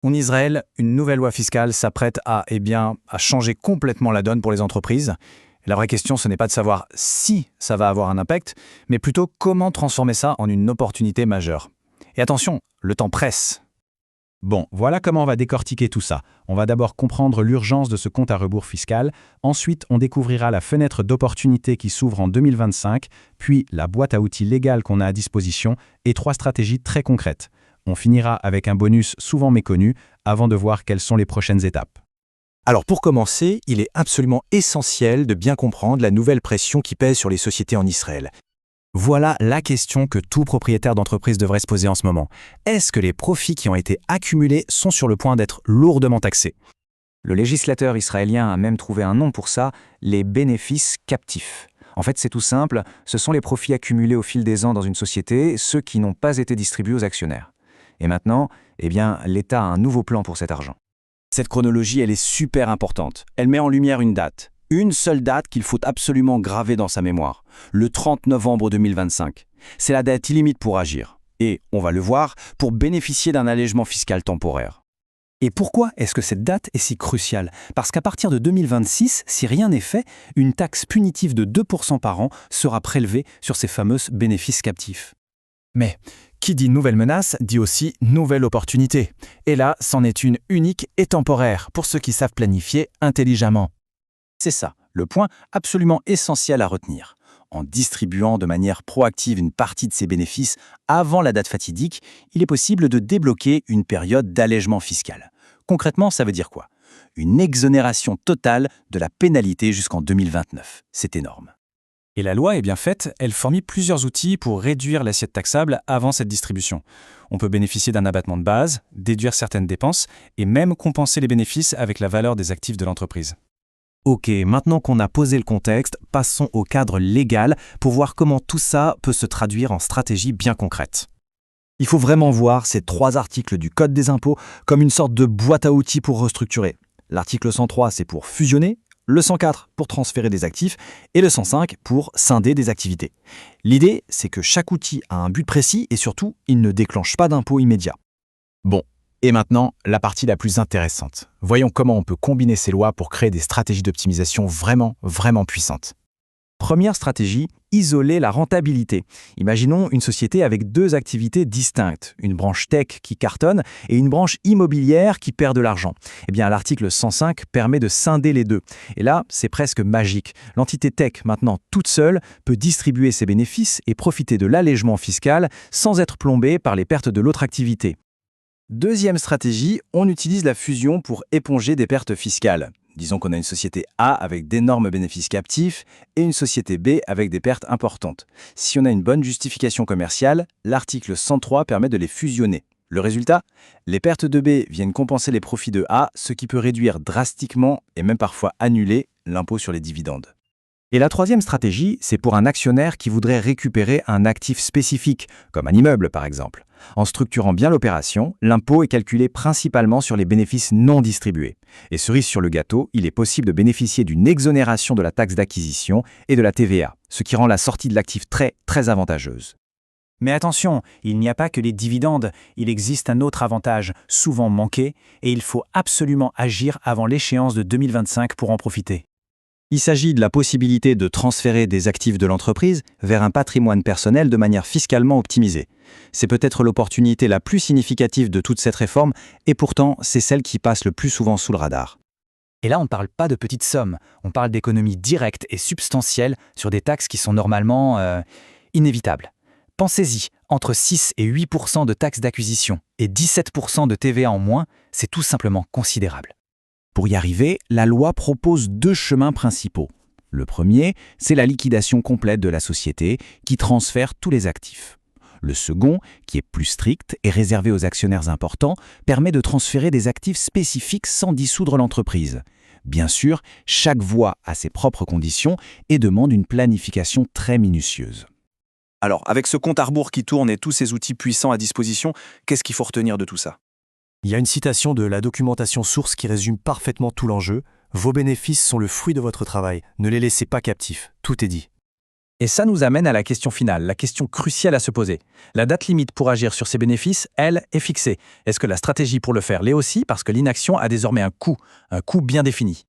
En Israël, une nouvelle loi fiscale s'apprête à changer complètement la donne pour les entreprises. La vraie question, ce n'est pas de savoir si ça va avoir un impact, mais plutôt comment transformer ça en une opportunité majeure. Et attention, le temps presse. Bon, voilà comment on va décortiquer tout ça. On va d'abord comprendre l'urgence de ce compte à rebours fiscal, ensuite on découvrira la fenêtre d'opportunité qui s'ouvre en 2025, puis la boîte à outils légale qu'on a à disposition et 3 stratégies très concrètes. On finira avec un bonus souvent méconnu avant de voir quelles sont les prochaines étapes. Alors pour commencer, il est absolument essentiel de bien comprendre la nouvelle pression qui pèse sur les sociétés en Israël. Voilà la question que tout propriétaire d'entreprise devrait se poser en ce moment. Est-ce que les profits qui ont été accumulés sont sur le point d'être lourdement taxés ? Le législateur israélien a même trouvé un nom pour ça, les bénéfices captifs. En fait, c'est tout simple, ce sont les profits accumulés au fil des ans dans une société, ceux qui n'ont pas été distribués aux actionnaires. Et maintenant, l'État a un nouveau plan pour cet argent. Cette chronologie, elle est super importante. Elle met en lumière une date. Une seule date qu'il faut absolument graver dans sa mémoire. Le 30 novembre 2025. C'est la date limite pour agir. Et, on va le voir, pour bénéficier d'un allègement fiscal temporaire. Et pourquoi est-ce que cette date est si cruciale ? Parce qu'à partir de 2026, si rien n'est fait, une taxe punitive de 2% par an sera prélevée sur ces fameux bénéfices captifs. Mais qui dit nouvelle menace dit aussi nouvelle opportunité. Et là, c'en est une unique et temporaire pour ceux qui savent planifier intelligemment. C'est ça, le point absolument essentiel à retenir. En distribuant de manière proactive une partie de ces bénéfices avant la date fatidique, il est possible de débloquer une période d'allègement fiscal. Concrètement, ça veut dire quoi ? Une exonération totale de la pénalité jusqu'en 2029. C'est énorme. Et la loi est bien faite, elle fournit plusieurs outils pour réduire l'assiette taxable avant cette distribution. On peut bénéficier d'un abattement de base, déduire certaines dépenses et même compenser les bénéfices avec la valeur des actifs de l'entreprise. Ok, maintenant qu'on a posé le contexte, passons au cadre légal pour voir comment tout ça peut se traduire en stratégie bien concrète. Il faut vraiment voir ces 3 articles du Code des impôts comme une sorte de boîte à outils pour restructurer. L'article 103, c'est pour fusionner, le 104 pour transférer des actifs et le 105 pour scinder des activités. L'idée, c'est que chaque outil a un but précis et surtout, il ne déclenche pas d'impôt immédiat. Bon. Et maintenant, la partie la plus intéressante. Voyons comment on peut combiner ces lois pour créer des stratégies d'optimisation vraiment puissantes. Première stratégie, isoler la rentabilité. Imaginons une société avec 2 activités distinctes, une branche tech qui cartonne et une branche immobilière qui perd de l'argent. L'article 105 permet de scinder les deux. Et là, c'est presque magique. L'entité tech, maintenant toute seule, peut distribuer ses bénéfices et profiter de l'allègement fiscal sans être plombée par les pertes de l'autre activité. Deuxième stratégie, on utilise la fusion pour éponger des pertes fiscales. Disons qu'on a une société A avec d'énormes bénéfices captifs et une société B avec des pertes importantes. Si on a une bonne justification commerciale, l'article 103 permet de les fusionner. Le résultat ? Les pertes de B viennent compenser les profits de A, ce qui peut réduire drastiquement et même parfois annuler l'impôt sur les dividendes. Et la troisième stratégie, c'est pour un actionnaire qui voudrait récupérer un actif spécifique, comme un immeuble par exemple. En structurant bien l'opération, l'impôt est calculé principalement sur les bénéfices non distribués. Et cerise sur le gâteau, il est possible de bénéficier d'une exonération de la taxe d'acquisition et de la TVA, ce qui rend la sortie de l'actif très avantageuse. Mais attention, il n'y a pas que les dividendes, il existe un autre avantage, souvent manqué, et il faut absolument agir avant l'échéance de 2025 pour en profiter. Il s'agit de la possibilité de transférer des actifs de l'entreprise vers un patrimoine personnel de manière fiscalement optimisée. C'est peut-être l'opportunité la plus significative de toute cette réforme et pourtant, c'est celle qui passe le plus souvent sous le radar. Et là, on ne parle pas de petites sommes, on parle d'économies directes et substantielles sur des taxes qui sont normalement inévitables. Pensez-y, entre 6 et 8% de taxes d'acquisition et 17% de TVA en moins, c'est tout simplement considérable. Pour y arriver, la loi propose 2 chemins principaux. Le premier, c'est la liquidation complète de la société qui transfère tous les actifs. Le second, qui est plus strict et réservé aux actionnaires importants, permet de transférer des actifs spécifiques sans dissoudre l'entreprise. Bien sûr, chaque voie a ses propres conditions et demande une planification très minutieuse. Alors, avec ce compte à rebours qui tourne et tous ces outils puissants à disposition, qu'est-ce qu'il faut retenir de tout ça ? Il y a une citation de la documentation source qui résume parfaitement tout l'enjeu. Vos bénéfices sont le fruit de votre travail. Ne les laissez pas captifs. Tout est dit. Et ça nous amène à la question finale, la question cruciale à se poser. La date limite pour agir sur ces bénéfices, elle, est fixée. Est-ce que la stratégie pour le faire l'est aussi parce que l'inaction a désormais un coût bien défini?